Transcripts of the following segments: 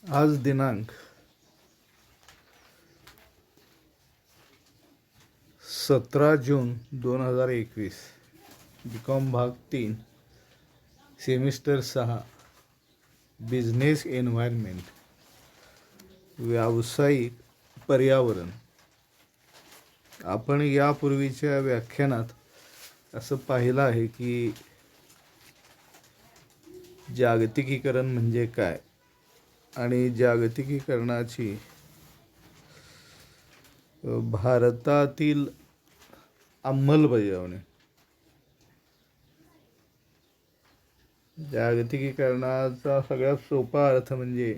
आज दिनांक 17 जून 2021, BCom भाग 3, सेमिस्टर 6, बिझनेस एन्व्हायरमेंट, व्यावसायिक पर्यावरण. आपण यापूर्वीच्या व्याख्यानात असं पाहिलं आहे की जागतिकीकरण म्हणजे काय आणि जागतिकीकरणाची भारतातील अंमलबजावणी. जागतिकीकरणाचा सगळ्यात सोपा अर्थ म्हणजे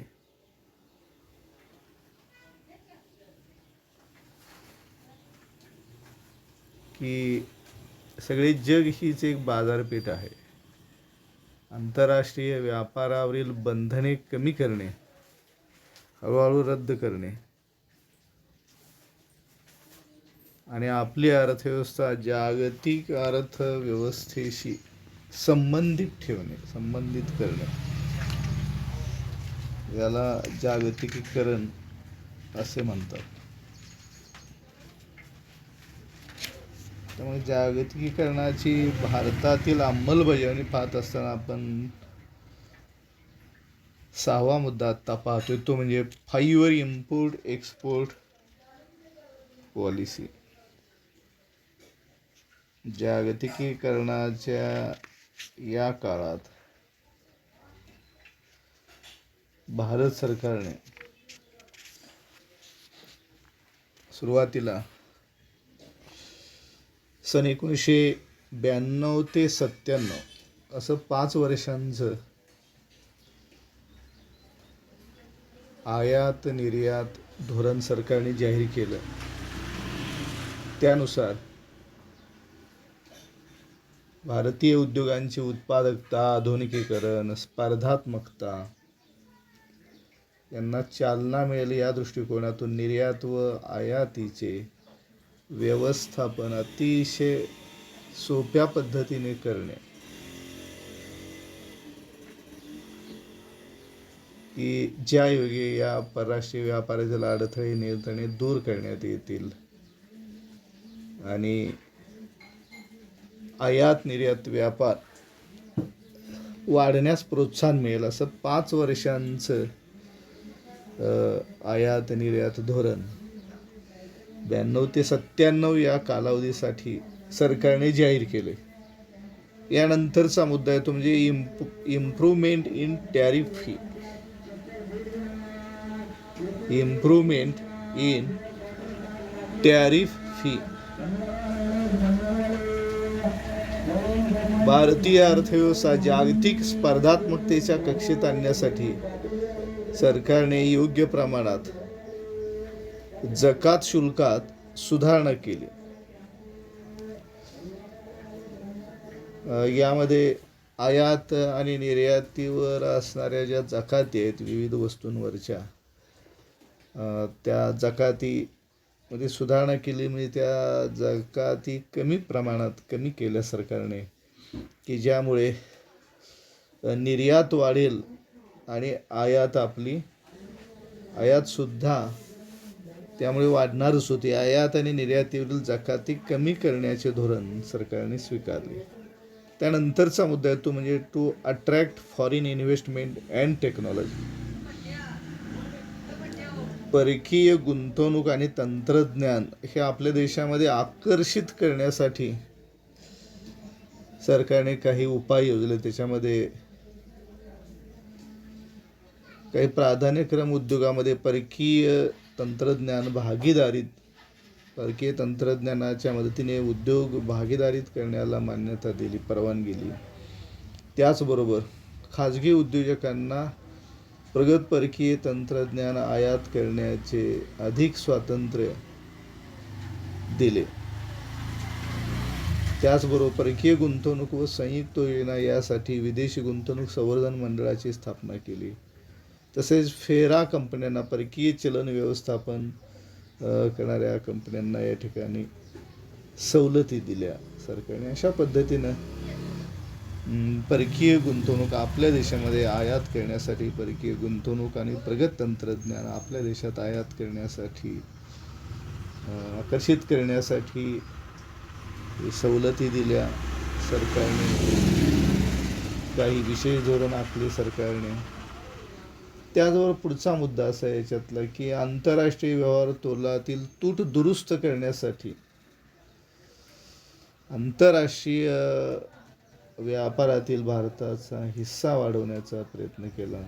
की सगळे जग हीच एक बाजारपेठ आहे. आंतरराष्ट्रीय व्यापारावरील बंधने कमी करणे, हळूहळू रद्द करणे आणि आपली अर्थव्यवस्था जागतिक अर्थव्यवस्थेशी संबंधित करणे, याला जागतिकीकरण असे म्हणतात. त्यामुळे जागतिकीकरणाची भारतातील अंमलबजावणी पाहत असताना आपण 6वा मुद्दा आत्ता पाहतोय, तो म्हणजे 5 इम्पोर्ट एक्सपोर्ट पॉलिसी. जागतिकीकरणाच्या या काळात भारत सरकारने सुरुवातीला सन 1992 ते 97 असं 5 वर्षांचं आयात निर्यात धोरण सरकारने जाहीर केलं. त्यानुसार भारतीय उद्योगांची उत्पादकता, आधुनिकीकरण, स्पर्धात्मकता यांना चालना मिळेल या दृष्टिकोनातून निर्यात व आयातीचे व्यवस्थापन अतिशय सोप्या पद्धतीने करणे, की ज्यायोगे या परराष्ट्रीय व्यापारातील अडथळे नियंत्रणे दूर करण्यात येतील आणि आयात निर्यात व्यापार वाढण्यास प्रोत्साहन मिळेल, असं 5 वर्षांचं आयात निर्यात धोरण 92 ते 97 या कालावधीसाठी सरकारने जाहीर केले. यानंतरचा मुद्दा आहे तो म्हणजे improvement in tariff fee. Improvement in tariff fee. भारतीय अर्थव्यवस्था जागतिक स्पर्धात्मकतेच्या कक्षेत आणण्यासाठी सरकारने योग्य प्रमाणात जकात शुल्कात सुधारणा केली. यामध्ये आयात आणि निर्यातीवर असणाऱ्या ज्या जकाती आहेत विविध वस्तूंवरच्या, त्या जकातीमध्ये सुधारणा केली. म्हणजे त्या जकाती कमी प्रमाणात कमी केल्या सरकारने, की ज्यामुळे निर्यात वाढेल आणि आयातसुद्धा त्यामुळे वाढणारच होती. आयात आणि निर्यातीवरील जकाती कमी करण्याचे धोरण सरकारने स्वीकारले. त्यानंतरचा मुद्दा आहे तो म्हणजे to attract foreign investment and technology. परकीय गुंतवणूक आणि तंत्रज्ञान हे आपल्या देशामध्ये आकर्षित करण्यासाठी सरकारने काही उपाय योजले. त्याच्यामध्ये काही प्राधान्यक्रम उद्योगामध्ये परकीय तंत्रज्ञानाच्या मदतीने उद्योग भागीदारीत करण्याला मान्यता दिली, परवानगी दिली. त्याचबरोबर खाजगी उद्योजकांना प्रगत परकीय तंत्रज्ञान आयात करण्याचे अधिक स्वातंत्र्य दिले. त्याचबरोबर परकीय गुंतवणूक व संयुक्त योजना यासाठी विदेशी गुंतवणूक संवर्धन मंडळाची स्थापना केली. तसेच फेरा कंपन्यांना, परकीय चलन व्यवस्थापन करणाऱ्या कंपन्यांना या ठिकाणी सवलती दिल्या सरकारने. अशा पद्धतीनं परकीय गुंतवणूक आपल्या देशामध्ये आयात करण्यासाठी, परकीय गुंतवणूक आणि प्रगत तंत्रज्ञान आपल्या देशात आयात करण्यासाठी, आकर्षित करण्यासाठी सवलती दिल्या सरकारने, काही विशेष धोरण आखले सरकारने. त्याचबरोबर पुढचा मुद्दा असा आहे याच्यातला की आंतरराष्ट्रीय व्यवहार तोलातील तूट दुरुस्त करण्यासाठी आंतरराष्ट्रीय व्यापारातील भारताचा हिस्सा वाढवण्याचा प्रयत्न केला.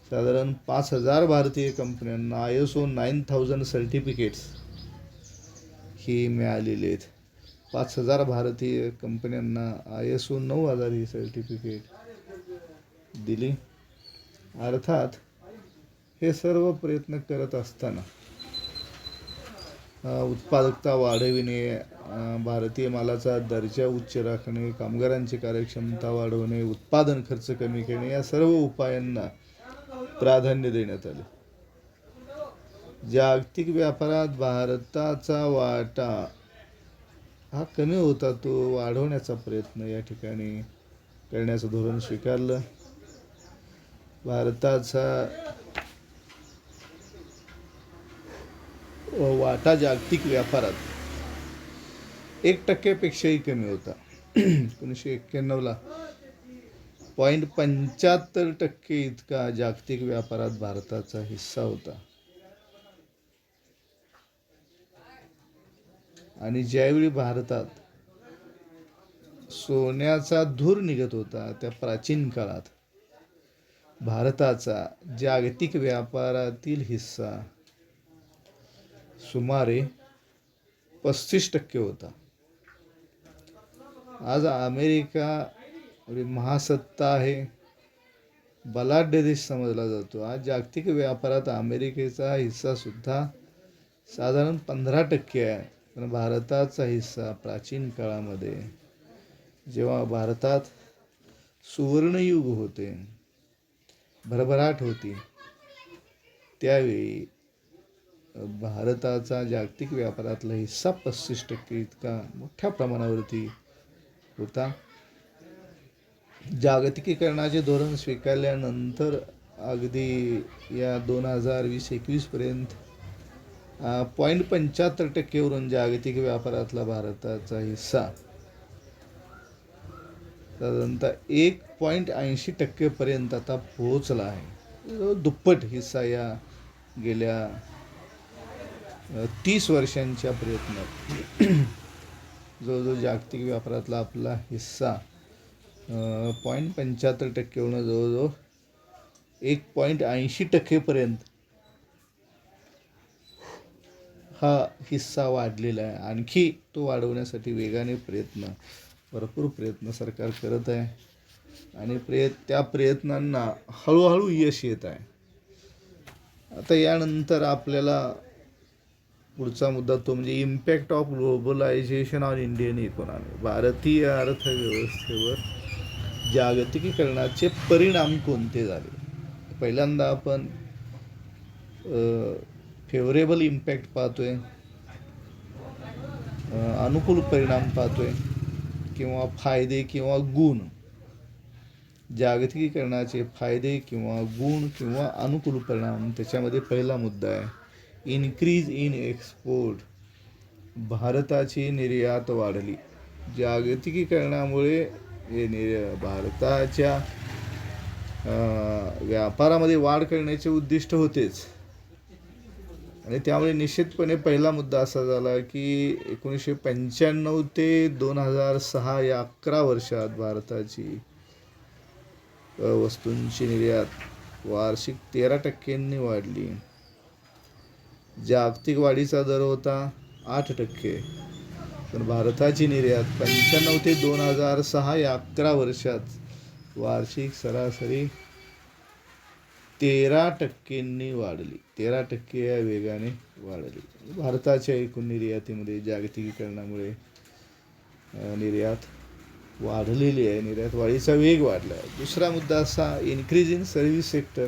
साधारण 5,000 भारतीय कंपन्यांना ISO 9000 सर्टिफिकेट्स ही मिळालेली आहेत. 5,000 भारतीय कंपन्यांना ISO 9000 ही सर्टिफिकेट दिली. अर्थात हे सर्व प्रयत्न करत असताना उत्पादकता वाढविणे, भारतीय मालाचा दर्जा उच्च राखणे, कामगारांची कार्यक्षमता वाढवणे, उत्पादन खर्च कमी करणे या सर्व उपायांना प्राधान्य देण्यात आले. जागतिक व्यापारात भारताचा वाटा हा कमी होता, तो वाढवण्याचा प्रयत्न या ठिकाणी करण्याचं धोरण स्वीकारलं. भारताचा वाटा जागतिक व्यापारात 1% कमी होता. 1991ला 0.75% इतका जागतिक व्यापारात भारताचा हिस्सा होता. आणि ज्यावेळी भारतात सोन्याचा धूर निघत होता त्या प्राचीन काळात भारताचा जागतिक व्यापारातील हिस्सा सुमारे 35% होता. आज अमेरिका महासत्ता आहे, बलाढ्य देश समजला जातो. आज जागतिक व्यापारात अमेरिकेचा हिस्सा सुद्धा साधारण 15% आहे. पण भारताचा हिस्सा प्राचीन काळामध्ये जेव्हा भारतात सुवर्णयुग होते, भरभराट होती, त्यावेळी भारताचा जागतिक व्यापारातला हिस्सा 35% इतका मोठ्या प्रमाणावरती होता. जागतिकीकरणाचे धोरण स्वीकारल्यानंतर अगदी या 2020-21 पर्यंत 0.75% वरून जागतिक व्यापारातला भारताचा हिस्सा साधारणतः 1.80% पर्यंत आता पोहोचला आहे. दुप्पट हिस्सा या गेल्या 30 वर्षांच्या प्रयत्नात जवळजवळ जागतिक व्यापारातला आपला हिस्सा 0.75% वरून जवळजवळ 1.80% पर्यंत हा हिस्सा वाढलेला आहे. आणखी तो वाढवण्यासाठी वेगाने भरपूर प्रयत्न सरकार करत आहे आणि त्या प्रयत्नांना हळूहळू यश येत आहे. आता यानंतर आपल्याला पुढचा मुद्दा तो म्हणजे impact of globalisation on Indian economy. भारतीय अर्थव्यवस्थेवर जागतिकीकरणाचे परिणाम कोणते झाले. पहिल्यांदा आपण फेवरेबल इम्पॅक्ट पाहतोय, अनुकूल परिणाम पाहतोय किंवा फायदे किंवा गुण. जागतिकीकरणाचे फायदे किंवा गुण किंवा अनुकूल परिणाम. त्याच्यामध्ये पहिला मुद्दा आहे इन्क्रीज इन एक्सपोर्ट. भारताची निर्यात वाढली. जागतिकीकरणामुळे भारताच्या व्यापारामध्ये वाढ करण्याचे उद्दिष्ट होतेच आणि त्यामुळे निश्चितपणे पहिला मुद्दा असा झाला की 1995 ते 2006 या 11 वर्षात भारताची वस्तूंची निर्यात वार्षिक 13% वाढली. जागतिक वाढीचा दर होता 8%, पण भारताची निर्यात 95 ते 2006 या 11 वर्षात वार्षिक सरासरी 13% वाढली. 13% या वेगाने वाढली. भारताच्या एकूण निर्यातीमध्ये जागतिकीकरणामुळे निर्यात वाढलेली आहे, निर्यात वाढीचा वेग वाढला आहे. दुसरा मुद्दा असा इन्क्रीज इन सर्व्हिस सेक्टर.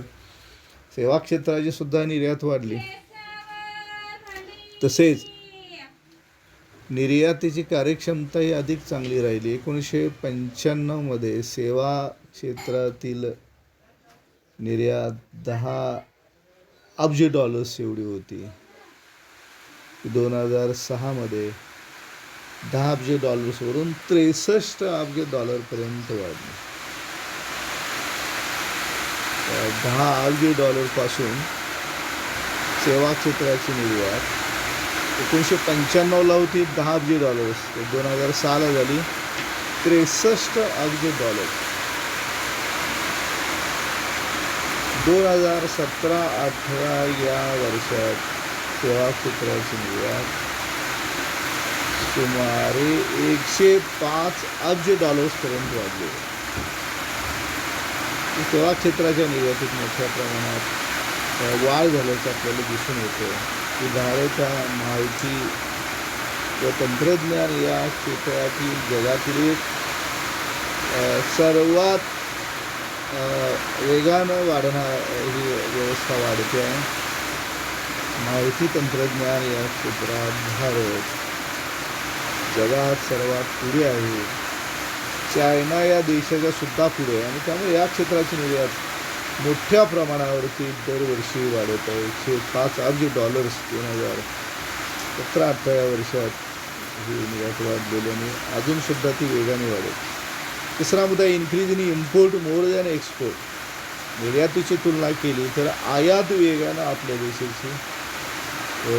सेवा क्षेत्राची सुद्धा निर्यात वाढली. तसेच निर्यातीची कार्यक्षमताही अधिक चांगली राहिली. 1995मध्ये सेवा क्षेत्रातील निर्यात $10 अब्ज एवढी होती. 2006मध्ये $10 अब्ज वरून $63 अब्ज वाढली. $10 अब्ज सेवा क्षेत्राची निर्यात 1995ला होती $10 अब्ज, 2006ला झाली $63 अब्ज. 2017-18 या वर्षात सेवा क्षेत्राची निर्यात सुमारे $105 अब्ज पर्यंत वाढली. सेवा क्षेत्राच्या निर्यातीत मोठ्या प्रमाणात वाढ झाल्याचं आपल्याला दिसून येतं की भारत हा माहिती व तंत्रज्ञान या क्षेत्रातील जगातील एक सर्वात वेगानं ही व्यवस्था वाढते आहे. माहिती तंत्रज्ञान या क्षेत्रात भारत जगात सर्वात पुढे आहे. चायना या देशाच्या सुद्धा पुढे आहे आणि त्यामुळे या क्षेत्राची निर्यात मोठ्या प्रमाणावरती दरवर्षी वाढत आहे. $105 अब्ज 2017-18 या वर्षात ही निर्यात वाढलेली आणि अजूनसुद्धा ती वेगाने वाढेल. तिसरा मुद्दा, increase in import more than export. निर्यातीची तुलना केली तर आयात वेगानं आपल्या देशाची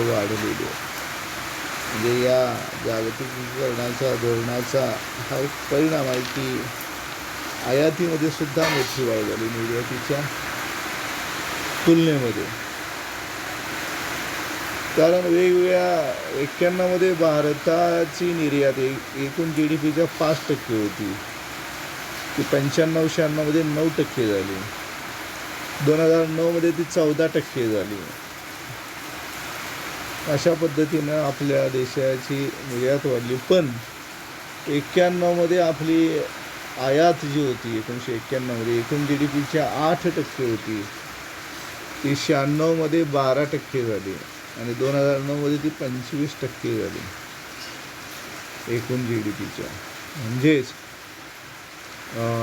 वाढलेली आहे. म्हणजे या जागतिकीकरणाच्या धोरणाचा हा एक परिणाम आहे की आयातीमध्ये सुद्धा मोठी वाढ झाली निर्यातीच्या तुलनेमध्ये. कारण वेगवेगळ्या 91मध्ये भारताची निर्यात एकूण GDPच्या 5% होती. ती 95-96मध्ये 9% झाली. 2009मध्ये ती 14% झाली. अशा पद्धतीनं आपल्या देशाची निर्यात वाढली. पण 91मध्ये आपली आयात जी होती 1991मध्ये एकूण GDPच्या 8% होती, ती 96मध्ये 12% झाली आणि 2009मध्ये ती 25% झाली एकूण GDPच्या. म्हणजेच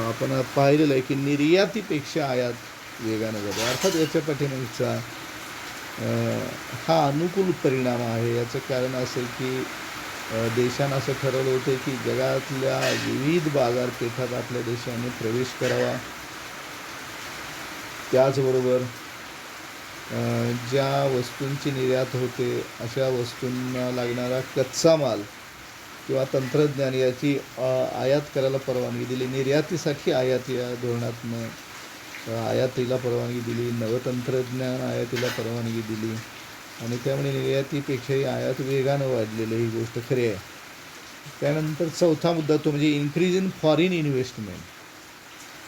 आपण पाहिलेलं आहे की निर्यातीपेक्षा आयात वेगानं झाली. अर्थात याच्या पाठीमागचा हा अनुकूल परिणाम आहे. याचं कारण असेल की देशानं असं ठरवलं होतं की जगातल्या विविध बाजारपेठात आपल्या देशाने प्रवेश करावा. त्याचबरोबर ज्या वस्तूंची निर्यात होते अशा वस्तूंना लागणारा कच्चा माल किंवा तंत्रज्ञान याची आयात करायला परवानगी दिली. निर्यातीसाठी आयात या धोरणातनं आयातीला परवानगी दिली, नवतंत्रज्ञान आयातीला परवानगी दिली आणि त्यामुळे निर्यातीपेक्षाही आयात वेगानं वाढलेली ही गोष्ट खरी आहे. त्यानंतर चौथा मुद्दा तो म्हणजे इन्क्रीज इन फॉरेन इन्व्हेस्टमेंट.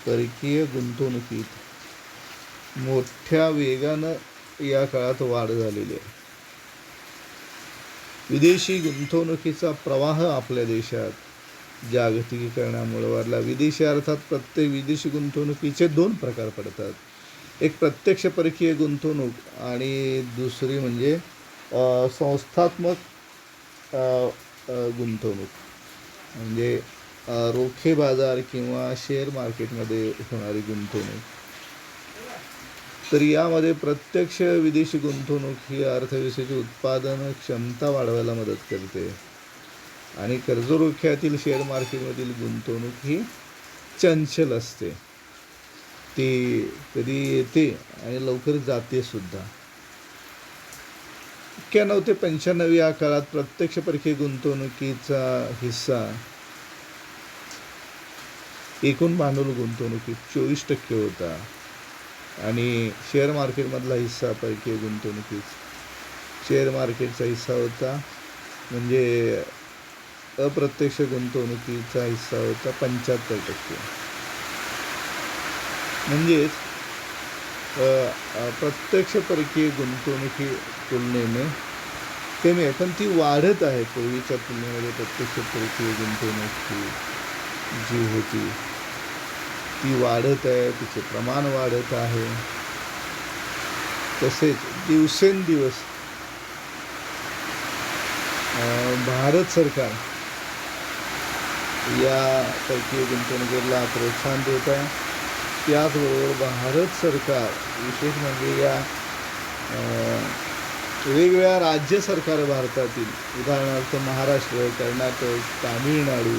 परकीय गुंतवणुकीत मोठ्या वेगानं या काळात वाढ झालेली आहे. विदेशी गुंतवणुकीचा प्रवाह आपल्या देशात जागतिकीकरणामुळे वाढला. विदेशी अर्थात प्रत्येक विदेशी गुंतवणुकीचे 2 प्रकार पडतात. एक प्रत्यक्ष परकीय गुंतवणूक आणि दुसरी म्हणजे संस्थात्मक गुंतवणूक म्हणजे रोखे बाजार किंवा शेअर मार्केटमध्ये होणारी गुंतवणूक. तर यामध्ये प्रत्यक्ष विदेशी गुंतवणूक ही अर्थव्यवस्थेची उत्पादन क्षमता वाढवायला मदत करते आणि कर्जरोख्यातील शेअर मार्केटमधील गुंतवणूक ही चंचल असते. ती कधी येते आणि लवकर जाते सुद्धा. 91 ते 95 या काळात प्रत्यक्ष परकीय गुंतवणुकीचा हिस्सा एकूण भांडवल गुंतवणुकीत 24% होता आणि शेअर मार्केटमधला हिस्सा परकीय गुंतवणुकीत शेअर मार्केटचा हिस्सा होता म्हणजे अप्रत्यक्ष गुंतवणुकीचा हिस्सा होता 75%. म्हणजेच प्रत्यक्ष परकीय गुंतवणुकी तुलनेने कमी आहे, पण ती वाढत आहे. पूर्वीच्या तुलनेमध्ये प्रत्यक्ष परकीय गुंतवणूक जी होती ती वाढत आहे, तिचे प्रमाण वाढत आहे. तसेच दिवसेंदिवस भारत सरकार या परकीय गुंतवणुकीला प्रोत्साहन देत आहे. त्याचबरोबर भारत सरकार विशेष म्हणजे या वेगवेगळ्या राज्य सरकार भारतातील, उदाहरणार्थ महाराष्ट्र, कर्नाटक, तामिळनाडू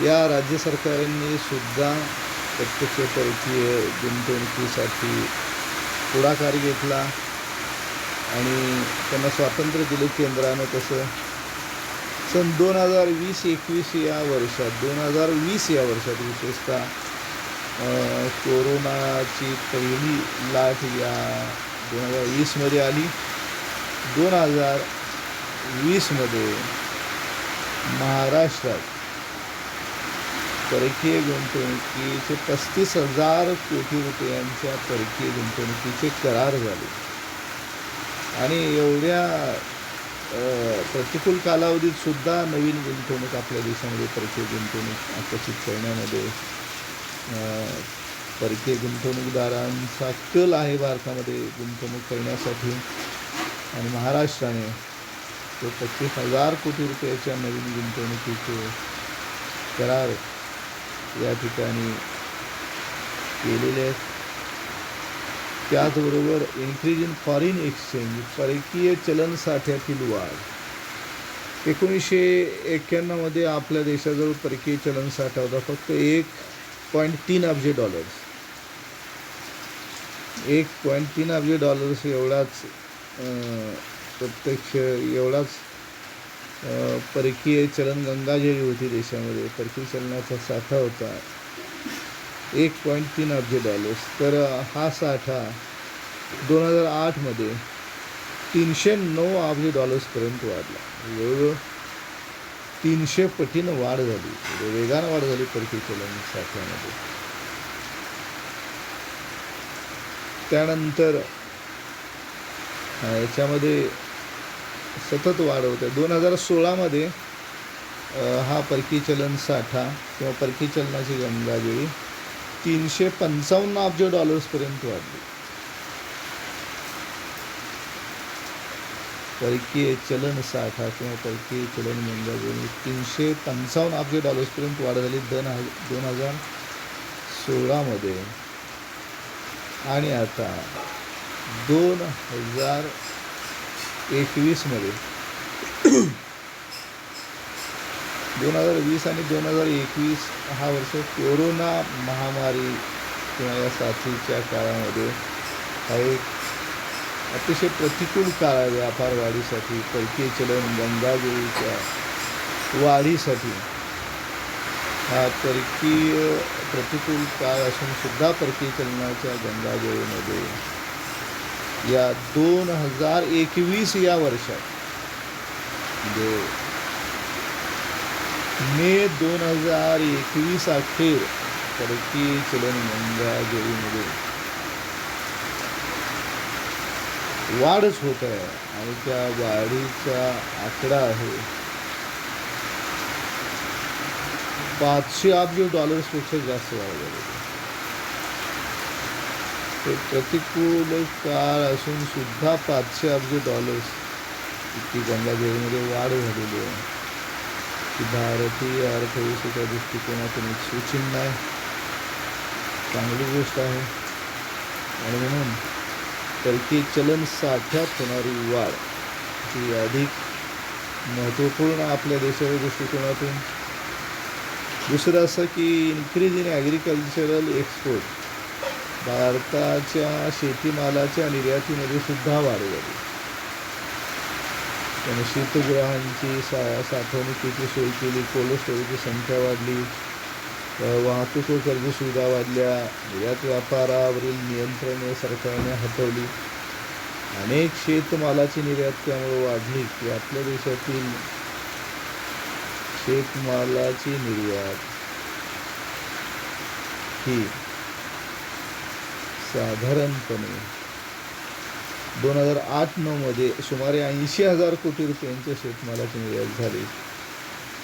या राज्य सरकारांनी सुद्धा प्रत्यक्ष परकीय गुंतवणुकीसाठी पुढाकार घेतला आणि त्यांना स्वातंत्र्य दिलं केंद्रानं. तसं सन 2020-21 या वर्षात 2020 या वर्षात विशेषतः कोरोनाची पहिली लाट या 2020मध्ये आली. 2020मध्ये महाराष्ट्रात परकीय गुंतवणुकीचे 35,000 कोटी रुपयांच्या परकीय गुंतवणुकीचे करार झाले आणि एवढ्या प्रतिकूल कालावधीत सुद्धा नवीन गुंतवणूक आपल्या देशामध्ये परकीय गुंतवणूक आकर्षित करण्यामध्ये परकीय गुंतवणूकदारांचा कल आहे भारतामध्ये गुंतवणूक करण्यासाठी. आणि महाराष्ट्राने तो 25,000 कोटी रुपयाच्या नवीन गुंतवणुकीचे करार या ठिकाणी केलेले आहेत. त्याचबरोबर इन्क्रीज इन फॉरेन एक्सचेंज, परकीय चलन साठ्यातील वाढ. 1991मध्ये आपल्या देशाजवळ परकीय चलन साठा होता फक्त $1.3 अब्ज. 1.3 अब्ज एवढाच प्रत्यक्ष एवढाच परकीय चलन गंगाजळी होती देशामध्ये. परकीय चलनाचा साठा होता $1.3 अब्ज. तर हा साठा 2008मध्ये $309 अब्ज पर्यंत वाढला. जवळजवळ 300 पटीनं वाढ झाली, वेगानं वाढ झाली परकीय चलन साठ्यामध्ये. त्यानंतर याच्यामध्ये सतत वाढ होते. 2016मध्ये हा परकीय चलन साठा किंवा परकीय चलनाची गंगाजळी $355 अब्ज पर्यंत वाढली. परकीय चलन साठा किंवा परकीय चलन गंगाजळी $355 अब्ज पर्यंत वाढ झाली 2016मध्ये. आणि आता 2021मध्ये 2020 आणि 2021 हा वर्ष कोरोना महामारी किंवा या साथीच्या काळामध्ये हा एक अतिशय प्रतिकूल काळ आहे व्यापार वाढीसाठी, परकीय चलन गंगाजळीच्या वाढीसाठी. हा परकीय प्रतिकूल काळ असून सुद्धा परकीय चलनाच्या गंगाजळीमध्ये या 2021 या वर्षात म्हणजे मे 2021 अखेर परकीय चलन गंगाजळीमध्ये वाढच होत आहे आणि त्या वाढीचा आकडा आहे $500 अब्ज पेक्षा जास्त वाढ झाली. ते प्रतिकूल काळ असून सुद्धा $500 अब्ज इतकी गंगाजळीमध्ये वाढ झालेली आहे. की भारतीय अर्थव्यवस्थेच्या दृष्टिकोनातून एक सूचिन्ह आहे, चांगली गोष्ट आहे. आणि म्हणून परकीय चलन साठ्यात होणारी वाढ ही अधिक महत्त्वपूर्ण आपल्या देशाच्या दृष्टिकोनातून. दुसरं असं की इन्क्रीज इन ॲग्रिकल्चरल एक्सपोर्ट, भारताच्या शेतीमालाच्या निर्यातीमध्ये सुद्धा वाढ झाली. त्याने शीतगृहांची साठवणुकीची सोय केली, कोल्ड स्टोरेजची संख्या वाढली, वाहतूक व कर्ज सुविधा वाढल्या, निर्यात व्यापारावरील नियंत्रणे सरकारने हटवली. अनेक शेतमालाची निर्यात त्यामुळे वाढली की आपल्या देशातील शेतमालाची निर्यात ही साधारणपणे 2008-09मध्ये सुमारे 80,000 कोटी रुपयांच्या शेतमालाची निर्यात झाली.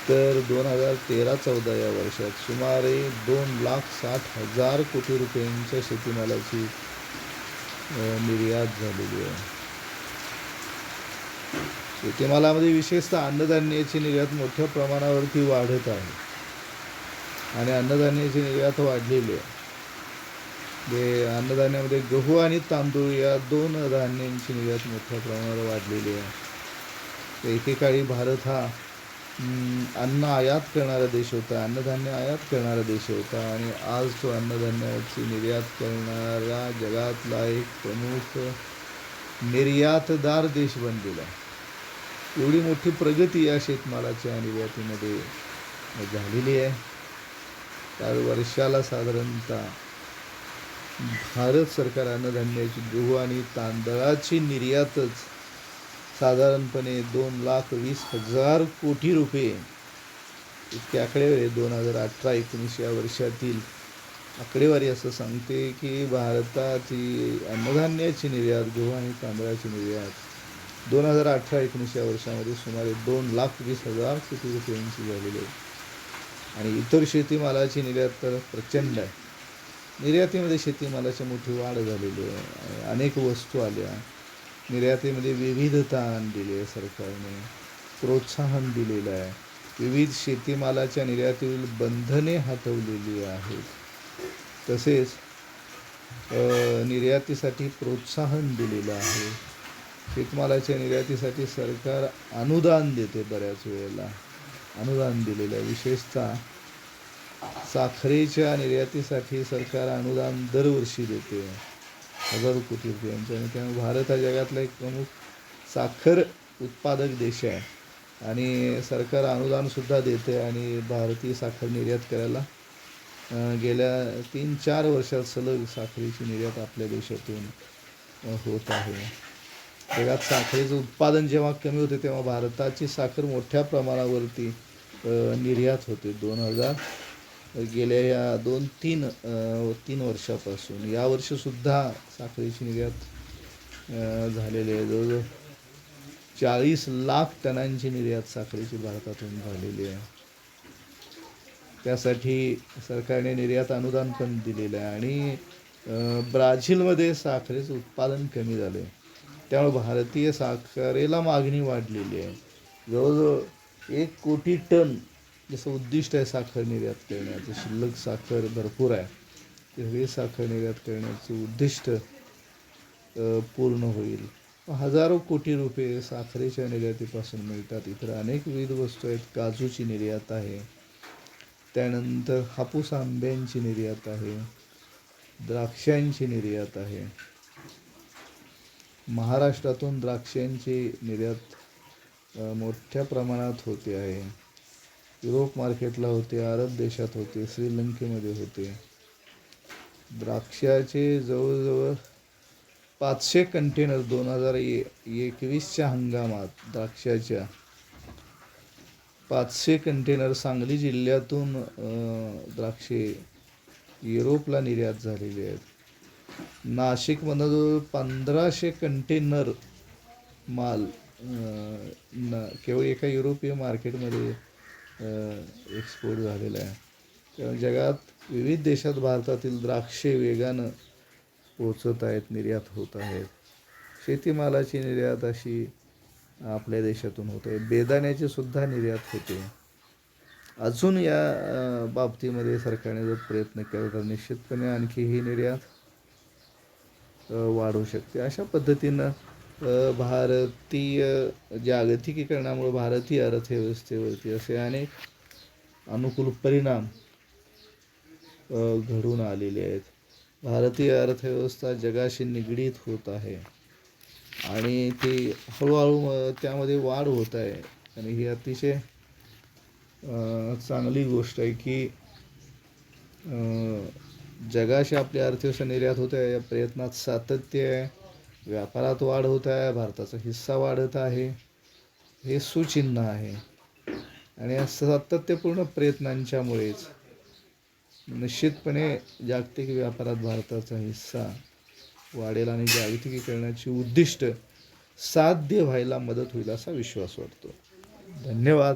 तर 2013-14 या वर्षात सुमारे 2,60,000 कोटी रुपयांच्या शेतीमालाची निर्यात झालेली आहे. शेतीमालामध्ये विशेषतः अन्नधान्याची निर्यात मोठ्या प्रमाणावरती वाढत आहे आणि अन्नधान्याची निर्यात वाढलेली आहे. अन्नधान्यामध्ये गहू आणि तांदूळ या दोन धान्यांची निर्यात मोठ्या प्रमाणावर वाढलेली आहे. तर एकेकाळी भारत हा अन्न आयात करणारा देश होता, अन्नधान्य आयात करणारा देश होता आणि आज तो अन्नधान्याची निर्यात करणारा जगातला एक प्रमुख निर्यातदार देश बनलेला आहे. एवढी मोठी प्रगती या शेतमालाच्या निर्यातीमध्ये झालेली आहे. तर वर्षाला साधारणतः भारत सरकार अन्नधान्याची गहू आणि तांदळाची निर्यातच साधारणपणे 2,20,000 कोटी रुपये इतके आकडेवारी 2018-19 या वर्षातील आकडेवारी असं सांगते की भारताची अन्नधान्याची निर्यात, गहू आणि तांदळाची निर्यात 2018-19 या वर्षामध्ये सुमारे 2,20,000 कोटी रुपयांची झालेली आहे. आणि इतर शेतीमालाची निर्यात तर प्रचंड आहे. निर्यातीमध्ये शेतीमालाची मोठी वाढ झालेली आहे. अनेक वस्तू आल्या. निर्यातीमध्ये विविधता आणलेली आहे. सरकारने प्रोत्साहन दिलेलं आहे. विविध शेतीमालाच्या निर्यातीवरील बंधने हटवलेली आहेत. तसेच निर्यातीसाठी प्रोत्साहन दिलेलं आहे. शेतमालाच्या निर्यातीसाठी सरकार अनुदान देते. बऱ्याच वेळेला अनुदान दिलेलं आहे. विशेषतः साखरेच्या निर्यातीसाठी सरकार अनुदान दरवर्षी देते 1,000 कोटी रुपयांचं. आणि त्यामुळे भारत हा जगातला एक प्रमुख साखर उत्पादक देश आहे आणि सरकार अनुदानसुद्धा देते आणि भारतीय साखर निर्यात करायला गेल्या 3-4 वर्षात सलग साखरेची निर्यात आपल्या देशातून होत आहे. जगात साखरेचं उत्पादन जेव्हा कमी होते तेव्हा भारताची साखर मोठ्या प्रमाणावरती निर्यात होते. गेल्या या 2-3 वर्षापासून यावर्षीसुद्धा साखरेची निर्यात झालेली आहे. जवळजवळ 40 लाख टनांची निर्यात साखरेची भारतातून झालेली आहे. त्यासाठी सरकारने निर्यात अनुदान पण दिलेलं आहे. आणि ब्राझीलमध्ये साखरेचं उत्पादन कमी झालं आहे, त्यामुळे भारतीय साखरेला मागणी वाढलेली आहे. जवळजवळ 1 कोटी टन जसं उद्दिष्ट आहे साखर निर्यात करण्याचं, शिल्लक साखर भरपूर आहे, ते साखर निर्यात करण्याचं उद्दिष्ट पूर्ण होईल. हजारो कोटी रुपये साखरेच्या निर्यातीपासून मिळतात. इतर अनेक विविध वस्तू आहेत. काजूची निर्यात आहे, त्यानंतर हापूस आंब्यांची निर्यात आहे, द्राक्षांची निर्यात आहे. महाराष्ट्रातून द्राक्षांची निर्यात मोठ्या प्रमाणात होते आहे. युरोप मार्केटला होते, अरब देशात होते, श्रीलंकेमध्ये होते. द्राक्षाचे जवळजवळ 500 कंटेनर 2021च्या हंगामात द्राक्षाच्या 500 कंटेनर सांगली जिल्ह्यातून द्राक्षे युरोपला निर्यात झालेली आहेत. नाशिकमधून जवळ 1500 कंटेनर माल केवळ एका युरोपीय मार्केटमध्ये एक्सपोर्ट झालेला आहे. त्यामुळे जगात विविध देशात भारतातील द्राक्षे वेगानं पोचत आहेत, निर्यात होत आहेत. शेतीमालाची निर्यात अशी आपल्या देशातून होत आहे. बेदाण्याची सुद्धा निर्यात होते. अजून या बाबतीमध्ये सरकारने जर प्रयत्न केला तर निश्चितपणे आणखी ही निर्यात वाढू शकते. अशा पद्धतीनं भारतीय जागतिकीकरणामुळे भारतीय अर्थव्यवस्थेवरती असे अनेक अनुकूल परिणाम घडून आलेले आहेत. भारतीय अर्थव्यवस्था जगाशी निगडीत होत आहे आणि ती हळूहळू त्यामध्ये वाढ होत आहे. आणि ही अतिशय चांगली गोष्ट आहे की जगाशी आपली अर्थव्यवस्था निर्यात होत आहे. या प्रयत्नात सातत्य आहे, व्यापारात वाढ होत आहे, भारताचा हिस्सा वाढत आहे, हे सुचिन्ह आहे. आणि या सातत्यपूर्ण प्रयत्नांच्यामुळेच निश्चितपणे जागतिक व्यापारात भारताचा हिस्सा वाढेल आणि जागतिकीकरणाची उद्दिष्ट साध्य व्हायला मदत होईल असा विश्वास वाटतो. धन्यवाद.